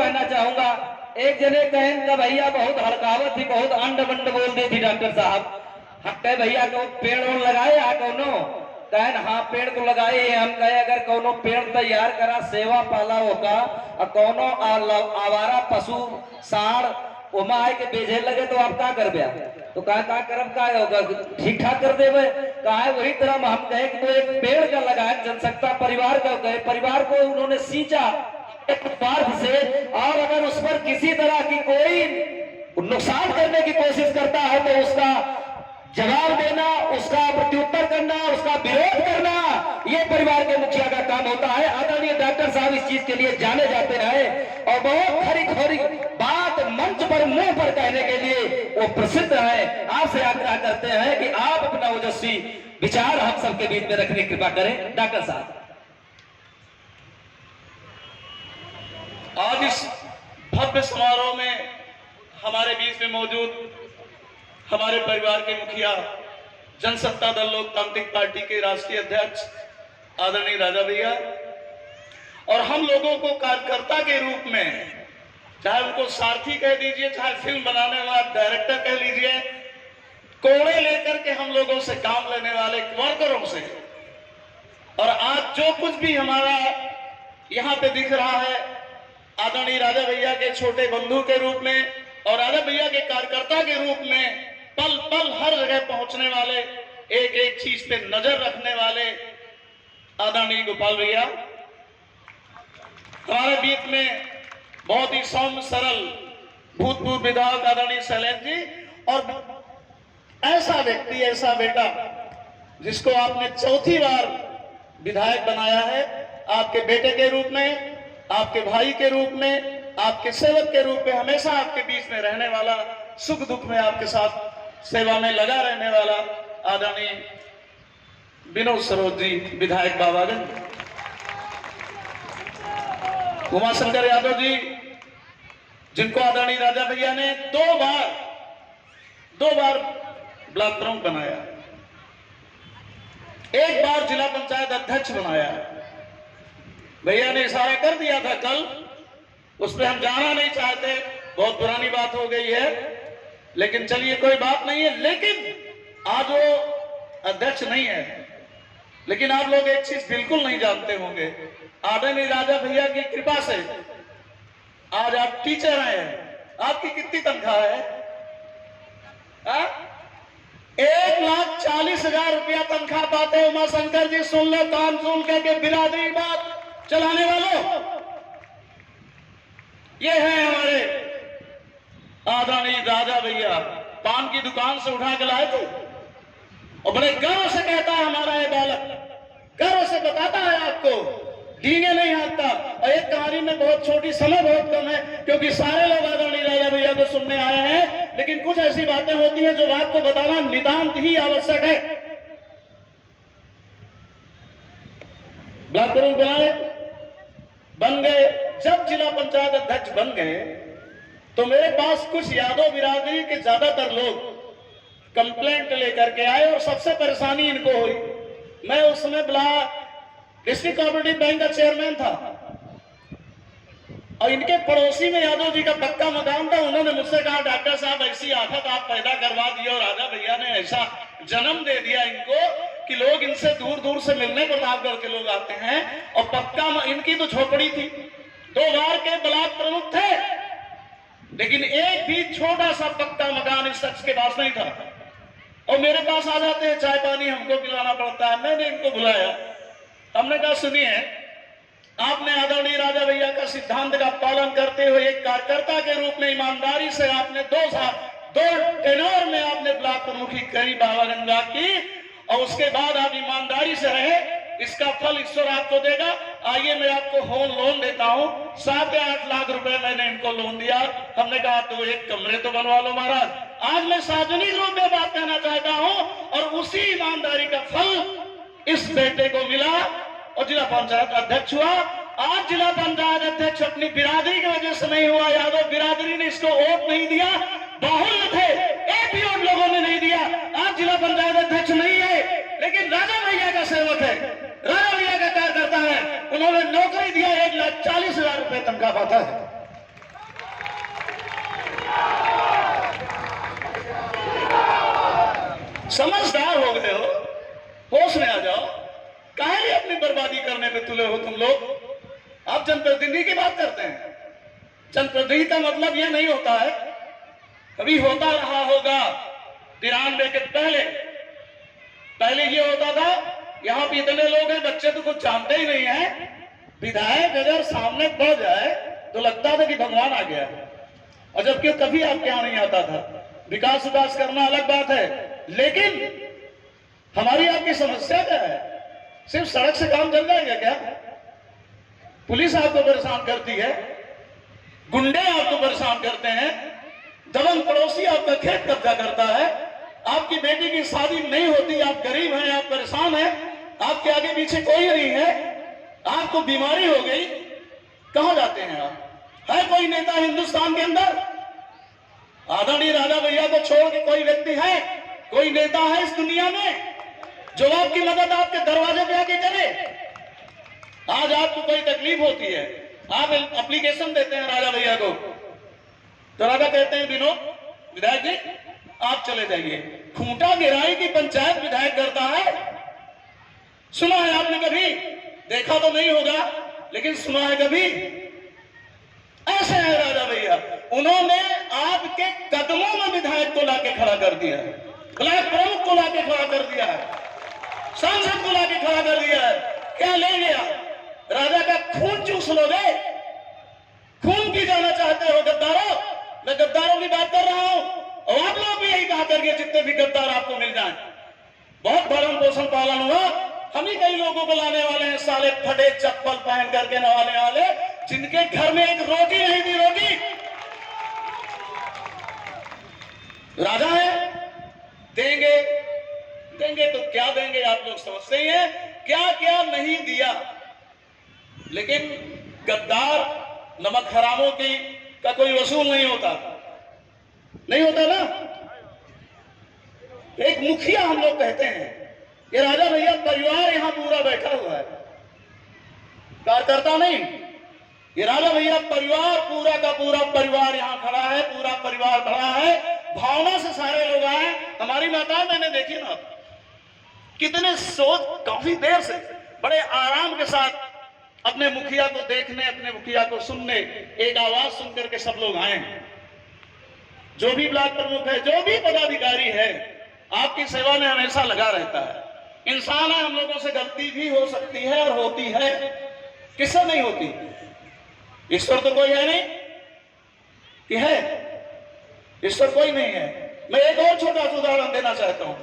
कहना चाहूंगा। एक जने कहन का भैया बहुत हड़कावत थी, बहुत अंड बंड बोल दी थी डॉक्टर साहब। हम कहे भैया को पेड़ ओड़ लगाए आ कौनो, कहन हाँ पेड़ को लगाए। हम कहे अगर कौनो पेड़ तैयार करा सेवा पाला होगा और कौनो आवारा पशु साढ़ ओमा आए के बेझे लगे तो आप क्या कर दिया, तो कहा करब का होगा, ठीक ठाक कर देवे। कहा वही तरह हम कहे कि वो एक पेड़ का लगाए जनसत्ता परिवार का गए, परिवार को उन्होंने सींचा एक स्वार्थ से, और अगर उस पर किसी तरह की कोई नुकसान करने की कोशिश करता है तो उसका जवाब देना, उसका प्रत्युत्तर करना, उसका विरोध करना, ये परिवार के मुखिया का काम होता है। आदरणीय डॉक्टर साहब इस चीज के लिए जाने जाते रहे और बहुत खरी खोरी बात मंच पर मुंह पर कहने के लिए वो प्रसिद्ध है। आपसे आग्रह करते हैं कि आप अपना ओजस्वी विचार हम सबके बीच में रखने की कृपा करें। डॉक्टर साहब, आज इस भव्य समारोह में हमारे बीच में मौजूद हमारे परिवार के मुखिया, जनसत्ता दल लोकतांत्रिक पार्टी के राष्ट्रीय अध्यक्ष आदरणीय राजा भैया, और हम लोगों को कार्यकर्ता के रूप में, चाहे उनको सारथी कह दीजिए, चाहे फिल्म बनाने वाला डायरेक्टर कह लीजिए, कोड़े लेकर के हम लोगों से काम लेने वाले वर्करों से, और आज जो कुछ भी हमारा यहाँ पे दिख रहा है, आदरणीय राजा भैया के छोटे बंधु के रूप में और राजा भैया के कार्यकर्ता के रूप में पल पल हर जगह पहुंचने वाले, एक एक चीज पे नजर रखने वाले आदरणीय गोपाल भैया, हमारे बीच में बहुत ही सौम्य सरल भूतपूर्व विधायक आदरणीय शैलेंद्र जी, और ऐसा व्यक्ति, ऐसा बेटा जिसको आपने चौथी बार विधायक बनाया है, आपके बेटे के रूप में, आपके भाई के रूप में, आपके सेवक के रूप में, हमेशा आपके बीच में रहने वाला, सुख दुख में आपके साथ सेवा में लगा रहने वाला आदरणीय विनोद सरोज जी विधायक बाबागंज, उमाशंकर यादव जी जिनको आदरणीय राजा भैया ने दो बार ब्लॉक प्रमुख बनाया, एक बार जिला पंचायत अध्यक्ष बनाया। भैया ने इशारा कर दिया था कल, उस पर हम जाना नहीं चाहते, बहुत पुरानी बात हो गई है, लेकिन चलिए कोई बात नहीं है। लेकिन आज वो अध्यक्ष नहीं है, लेकिन आप लोग एक चीज बिल्कुल नहीं जानते होंगे, आदरणीय राजा भैया की कृपा से आज आप टीचर हैं। आपकी कितनी तनख्वाह है? 1,40,000 रुपया तनख्वाह पाते हैं। उमाशंकर जी सुन लो, कान सुन के बिरादरी बात चलाने वालों, ये है हमारे आदरणीय राजा भैया। पान की दुकान से उठा के लाए थे और बड़े गर्व से कहता है हमारा ये बालक, गर्व से बताता है आपको, डींगे नहीं हाँकता। और एक कहानी में बहुत छोटी, समय बहुत कम है क्योंकि सारे लोग आदरणीय राजा भैया को सुनने आए हैं, लेकिन कुछ ऐसी बातें होती हैं जो बात को बताना नितांत ही आवश्यक है। ब्लॉक प्रमुख बनाए, बन गए, जब जिला पंचायत अध्यक्ष बन गए तो मेरे पास कुछ यादव बिरादरी के ज्यादातर लोग कंप्लेंट लेकर के आए और सबसे परेशानी इनको हुई। मैं उस समय डिस्ट्रिक्ट कोऑपरेटिव बैंक का चेयरमैन था और इनके पड़ोसी में यादव जी का पक्का मकान था। उन्होंने मुझसे कहा, डॉक्टर साहब ऐसी आफत आप पैदा करवा दी और राजा भैया ने ऐसा जन्म दे दिया इनको कि लोग इनसे दूर दूर से मिलने प्रतापगढ़ के लोग आते हैं। और पक्का, इनकी तो झोपड़ी थी, 2 बार के ब्लॉक प्रमुख थे, लेकिन एक भी छोटा सा पक्का मकान इस शख्स के पास नहीं था। और मेरे पास आ जाते हैं, चाय पानी हमको पिलाना पड़ता है। मैंने इनको बुलाया, हमने कहा सुनिए, आपने आदरणीय राजा भैया का सिद्धांत का पालन करते हुए एक कार्यकर्ता के रूप में ईमानदारी से आपने 2 टेनोर में आपने ब्लॉक प्रमुखी करी बाबागंज की, और उसके बाद आप ईमानदारी से रहे, इसका फल ईश्वर आपको देगा। आइए मैं आपको होम लोन देता हूं। 7 या 8 लाख रुपए मैंने इनको लोन दिया। हमने कहा तो एक कमरे तो बनवा लो महाराज। आज मैं सार्वजनिक रूप में बात कहना चाहता हूं, और उसी ईमानदारी का फल इस बेटे को मिला और जिला पंचायत अध्यक्ष हुआ। आज जिला पंचायत अध्यक्ष अपनी बिरादरी की वजह से नहीं हुआ, यादव बिरादरी ने इसको वोट नहीं दिया, बाहुल्य थे, एक भी वोट लोगों ने नहीं दिया। आज जिला पंचायत अध्यक्ष नहीं है, लेकिन राजा भैया का सेवक है, राजा भैया का कार्यकर्ता है। उन्होंने नौकरी दिया, 1,40,000 रुपए तनख्वाह पाता है। समझदार हो गए हो, होश में आ जाओ। काहे लिए अपनी बर्बादी करने पे तुले हो तुम लोग? आप जनप्रतिनिधि की बात करते हैं। जनप्रतिनिधि का मतलब यह नहीं होता है, कभी होता रहा होगा 93 के पहले ये होता था, यहाँ पे इतने लोग हैं, बच्चे तो कुछ जानते ही नहीं है, विधायक अगर सामने बढ़ जाए तो लगता था कि भगवान आ गया। और जबकि कभी आपके यहाँ नहीं आता था। विकास विकास करना अलग बात है, लेकिन हमारी आपकी समस्या क्या है? सिर्फ सड़क से काम चल जाएगा क्या? पुलिस आपको परेशान करती है, गुंडे आपको परेशान करते हैं, दबंग पड़ोसी आपका खेत कब्जा करता है, आपकी बेटी की शादी नहीं होती, आप गरीब हैं, आप परेशान हैं, आपके आगे पीछे कोई नहीं है, आपको बीमारी हो गई, कहां जाते हैं आप? है कोई नेता हिंदुस्तान के अंदर? आदरणीय राजा भैया को छोड़ के कोई व्यक्ति है, कोई नेता है इस दुनिया में जो आपकी मदद आपके दरवाजे पे आके करे? आज आपको कोई तकलीफ होती है, आप एप्लीकेशन देते हैं राजा भैया को, तो राजा कहते हैं विनोद विधायक जी आप चले जाइए। खूंटा गिराई की पंचायत विधायक करता है, सुना है आपने कभी? देखा तो नहीं होगा, लेकिन सुना है कभी? ऐसे है राजा भैया, उन्होंने आपके कदमों में विधायक को लाके खड़ा कर दिया है, ब्लॉक प्रमुख को लाके खड़ा कर दिया है, सांसद को लाके खड़ा कर दिया है। क्या ले गया? राजा का खून चूस लोगे? खून पी जाना चाहते हो गद्दारों? मैं गद्दारों की बात कर रहा हूं, और आप लोग भी यही कहा करिए जितने भी गद्दार आपको मिल जाएं। बहुत भरण पोषण पालन हुआ, हम ही कई लोगों को लाने वाले हैं, साले फटे चप्पल पहन करके नवाने वाले, जिनके घर में एक रोटी नहीं थी। रोटी राजा है, देंगे देंगे तो क्या देंगे आप लोग समझते ही हैं, क्या क्या नहीं दिया। लेकिन गद्दार नमक हरामों की का कोई वसूल नहीं होता, नहीं होता ना। एक मुखिया हम लोग कहते हैं, ये राजा भैया परिवार यहां पूरा बैठा हुआ है, कार्यकर्ता नहीं, ये राजा भैया परिवार पूरा का पूरा परिवार यहां खड़ा है, पूरा परिवार खड़ा है, भावना से सारे लोग आए। हमारी माता मैंने देखी ना, कितने सोच, काफी देर से बड़े आराम के साथ अपने मुखिया को देखने, अपने मुखिया को सुनने, एक आवाज सुनकर के सब लोग आए। जो भी ब्लॉक प्रमुख है, जो भी पदाधिकारी है, आपकी सेवा में हमेशा लगा रहता है। इंसान है, हम लोगों से गलती भी हो सकती है और होती है, किससे नहीं होती? ईश्वर तो कोई है नहीं कि है? ईश्वर कोई नहीं है। मैं एक और छोटा सा उदाहरण देना चाहता हूं।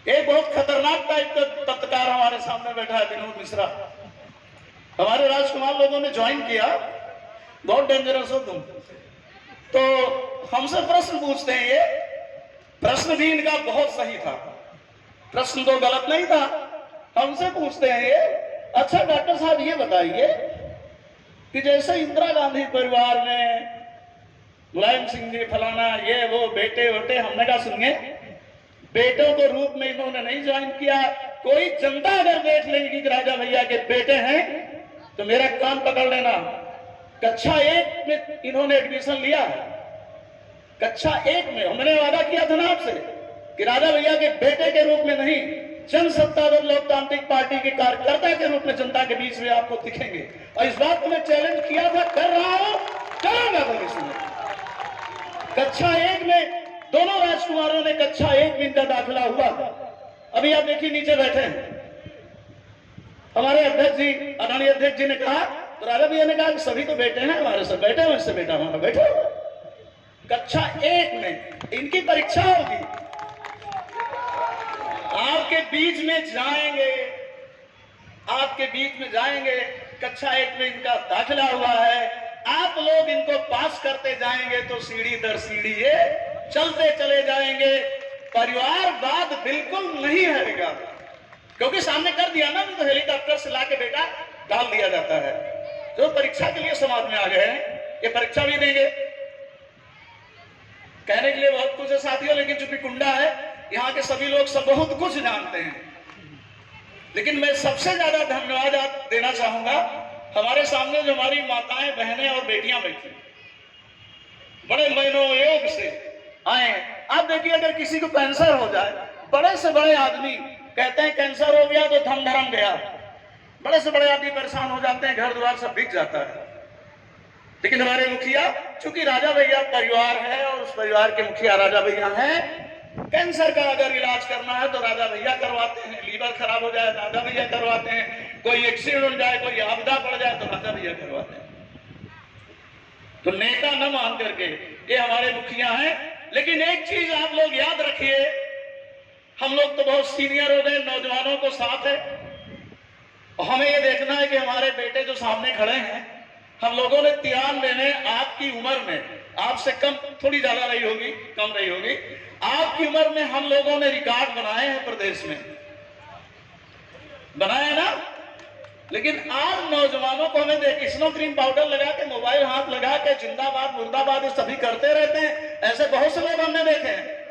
एक बहुत खतरनाक टाइप का पत्रकार हमारे सामने बैठा है, विनोद मिश्रा। हमारे राजकुमार लोगों ने ज्वाइन किया, बहुत डेंजरस हो तुम, तो हमसे प्रश्न पूछते हैं। ये प्रश्न भी इनका बहुत सही था, प्रश्न तो गलत नहीं था। हमसे पूछते हैं ये, अच्छा डॉक्टर साहब ये बताइए कि जैसे इंदिरा गांधी परिवार में मुलायम सिंह जी फलाना ये वो बेटे वोटे, हमने कहा सुनिए, बेटों को रूप में इन्होंने नहीं ज्वाइन किया। कोई जनता अगर देख लेगी कि राजा भैया के बेटे हैं तो मेरा कान पकड़ लेना। कक्षा 1 में इन्होंने एडमिशन लिया, कक्षा 1 में। हमने वादा किया था ना आपसे कि राजा भैया के बेटे के रूप में नहीं, जनसत्ता दल लोकतांत्रिक पार्टी के कार्यकर्ता के रूप में जनता के बीच में आपको दिखेंगे। और इस बात को मैं चैलेंज किया था, कर रहा हूं, करूंगा भविष्य में। कक्षा 1 में दोनों राजकुमारों ने कक्षा 1 में इनका दाखिला हुआ। अभी आप देखिए नीचे बैठे हैं हमारे अध्यक्ष जी, आदरणीय अध्यक्ष जी ने कहा, तो राजा भैया ने कहा कि सभी तो बेटे हैं हमारे, सब बैठे हुए, इससे बेटा हमारा बैठा हुआ। कक्षा 1 में इनकी परीक्षा होगी, आपके बीच में जाएंगे, आपके बीच में जाएंगे। कक्षा 1 में इनका दाखिला हुआ है, आप लोग इनको पास करते जाएंगे तो सीढ़ी दर सीढ़ी ये चलते चले जाएंगे। परिवारवाद बिल्कुल नहीं रहेगा, क्योंकि सामने कर दिया ना, तो हेलीकॉप्टर से लाके बेटा डाल दिया जाता है। जो परीक्षा के लिए समाज में आ गए हैं, ये परीक्षा भी देंगे। कहने के लिए बहुत कुछ है साथियों, लेकिन चूंकि कुंडा है, यहाँ के सभी लोग सब बहुत कुछ जानते हैं। लेकिन मैं सबसे ज्यादा धन्यवाद देना चाहूंगा हमारे सामने जो हमारी माताएं, बहनें और बेटियां बैठी, बड़े मनोयोग से आए। आप देखिए, अगर किसी को कैंसर हो जाए बड़े से बड़े आदमी कहते हैं कैंसर हो गया तो धम धर्म गया, बड़े से बड़े आदमी परेशान हो जाते हैं, घर द्वार सब बिक जाता है। लेकिन हमारे मुखिया, चूंकि राजा भैया परिवार है और उस परिवार के मुखिया राजा भैया हैं, कैंसर का अगर इलाज करना है तो राजा भैया करवाते हैं, लीवर खराब हो जाए राजा भैया करवाते हैं, कोई एक्सीडेंट हो जाए, कोई आपदा पड़ जाए तो राजा भैया करवाते हैं। तो नेता न मान करके ये हमारे मुखिया हैं। लेकिन एक चीज आप लोग याद रखिए, हम लोग तो बहुत सीनियर हो गए, नौजवानों को साथ है, और हमें ये देखना है कि हमारे बेटे जो सामने खड़े हैं, हम लोगों ने 93 में आपकी उम्र में, आपसे कम थोड़ी ज्यादा रही होगी, कम रही होगी, आपकी उम्र में हम लोगों ने रिकॉर्ड बनाए हैं प्रदेश में, बनाए ना। लेकिन आज नौजवानों को हमें देख, स्नो क्रीम पाउडर लगा के, मोबाइल हाथ लगा के जिंदाबाद मुर्दाबाद ये सभी करते रहते हैं। ऐसे बहुत से लोग हमने देखे हैं,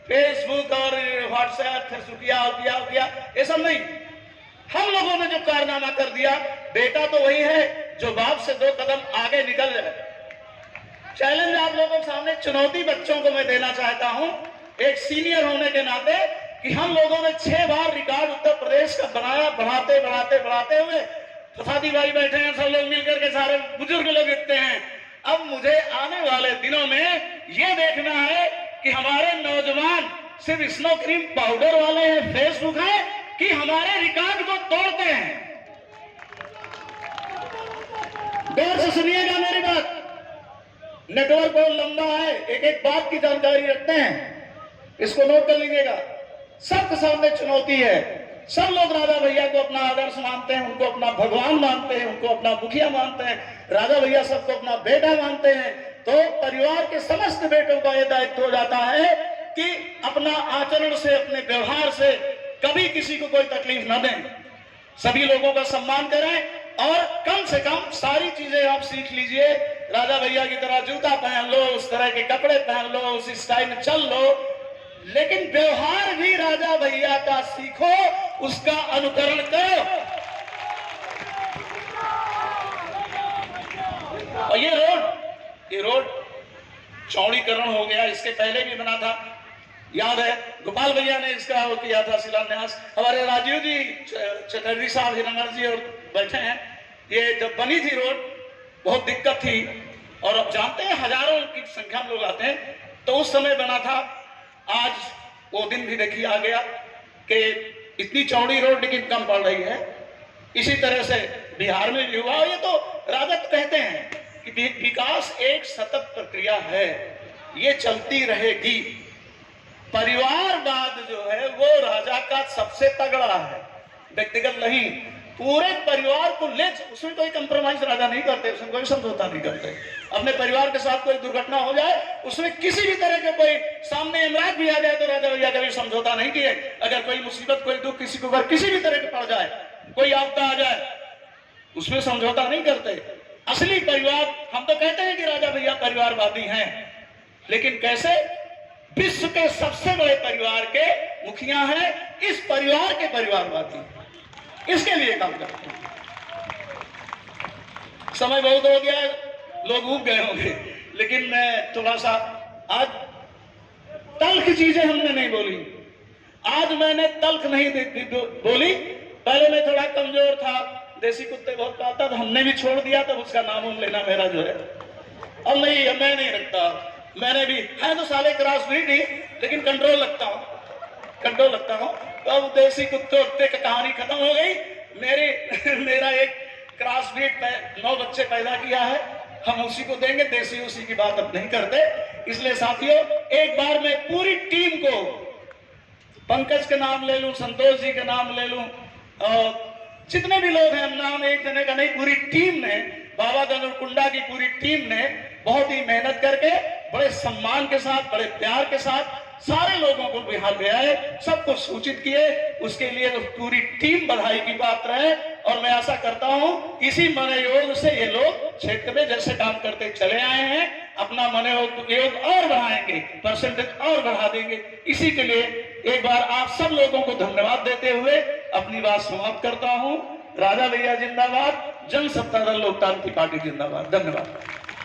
फेसबुक और व्हाट्सएप, फेसबुक किया, ये सब नहीं। हम लोगों ने जो कारनामा कर दिया, बेटा तो वही है जो बाप से 2 कदम आगे निकल जाए। चैलेंज आप लोगों के सामने, चुनौती बच्चों को मैं देना चाहता हूं एक सीनियर होने के नाते, कि हम लोगों ने 6 बार रिकॉर्ड उत्तर प्रदेश का बनाया, बढ़ाते हुए प्रसादी भाई बैठे हैं, सब लोग मिलकर के, सारे बुजुर्ग लोग इतने हैं। अब मुझे आने वाले दिनों में ये देखना है कि हमारे नौजवान सिर्फ स्नो क्रीम पाउडर वाले हैं, फेसबुक है, कि हमारे रिकॉर्ड को तोड़ते हैं। गौर से सुनिएगा मेरी बात, नेटवर्क बहुत लंबा है, एक एक बात की जानकारी रखते हैं, इसको नोट कर लीजिएगा। सबके सामने चुनौती है, सब लोग राजा भैया को अपना आदर्श मानते हैं, उनको अपना भगवान मानते हैं, उनको अपना मुखिया मानते हैं, राजा भैया सबको अपना बेटा मानते हैं। तो परिवार के समस्त बेटों का यह दायित्व हो जाता है कि अपना आचरण से, अपने व्यवहार से कभी किसी को कोई तकलीफ न दें, सभी लोगों का सम्मान करें, और कम से कम सारी चीजें आप सीख लीजिए। राजा भैया की तरह जूता पहन लो, उस तरह के कपड़े पहन लो, उस स्टाइल में चल लो, लेकिन व्यवहार भी राजा भैया का सीखो, उसका अनुकरण करो। और ये रोड चौड़ीकरण हो गया, इसके पहले भी बना था, याद है, गोपाल भैया ने इसका वो किया था शिलान्यास। हमारे राजीव जी चटर्जी साहब हिरंगड़ जी और बैठे हैं। ये जब बनी थी रोड बहुत दिक्कत थी, और अब जानते हैं हजारों की संख्या में लोग आते हैं, तो उस समय बना था। आज वो दिन भी देखिए आ गया कि इतनी चौड़ी रोड लेकिन कम पड़ रही है। इसी तरह से बिहार में भी हुआ। ये तो राजद कहते हैं कि विकास एक सतत प्रक्रिया है, ये चलती रहेगी। परिवारवाद जो है वो राजा का सबसे तगड़ा है, व्यक्तिगत नहीं, पूरे परिवार को ले, उसमें कोई कंप्रोमाइज राजा नहीं करते, उसमें कोई समझौता नहीं करते। अपने परिवार के साथ कोई दुर्घटना हो जाए, उसमें किसी भी तरह के कोई सामने इमराज भी आ जाए तो राजा भैया कभी समझौता नहीं किए। अगर कोई मुसीबत, कोई दुख किसी को अगर किसी भी तरह के पड़ जाए, कोई आपदा आ जाए, उसमें समझौता नहीं करते। असली परिवार, हम तो कहते हैं कि राजा भैया परिवारवादी हैं, लेकिन कैसे? विश्व के सबसे बड़े परिवार के मुखिया हैं, इस परिवार के परिवारवादी, इसके लिए काम करते हैं। समय बहुत हो गया, लोग उब गए होंगे, लेकिन मैं थोड़ा सा, आज तल्ख चीजें हमने नहीं बोली, आज मैंने तल्ख नहीं बोली। पहले मैं थोड़ा कमजोर था, देसी कुत्ते बहुत पालता था, हमने भी छोड़ दिया, तब उसका नाम लेना मेरा जो है अब नहीं, मैं नहीं रखता। मैंने भी है तो साले क्रॉस ब्रीड ही, लेकिन कंट्रोल लगता हूँ। तो अब देसी कुत्ते की कहानी खत्म हो गई। मेरा एक क्रॉस ब्रीड 9 बच्चे पैदा किया है, हम उसी को देंगे, देसी उसी की बात अब नहीं करते। इसलिए साथियों, एक बार मैं पूरी टीम को, पंकज के नाम ले लूं, संतोष जी के नाम ले लूं, और जितने भी लोग हैं, नाम एक जने का नहीं, पूरी टीम ने, बाबा गंगकुंडा की पूरी टीम ने बहुत ही मेहनत करके, बड़े सम्मान के साथ, बड़े प्यार के साथ सारे लोगों को बिहार ले आए, सबको सूचित किए। उसके लिए पूरी टीम बधाई की पात्र है, और मैं आशा करता हूं इसी मनोयोग से ये लोग क्षेत्र में जैसे काम करते चले आए हैं, अपना मनोयोग और बढ़ाएंगे, परसेंटेज और बढ़ा देंगे। इसी के लिए एक बार आप सब लोगों को धन्यवाद देते हुए अपनी बात समाप्त करता हूं। राजा भैया जिंदाबाद, जनसत्ता दल लोकतांत्रिक पार्टी जिंदाबाद। धन्यवाद।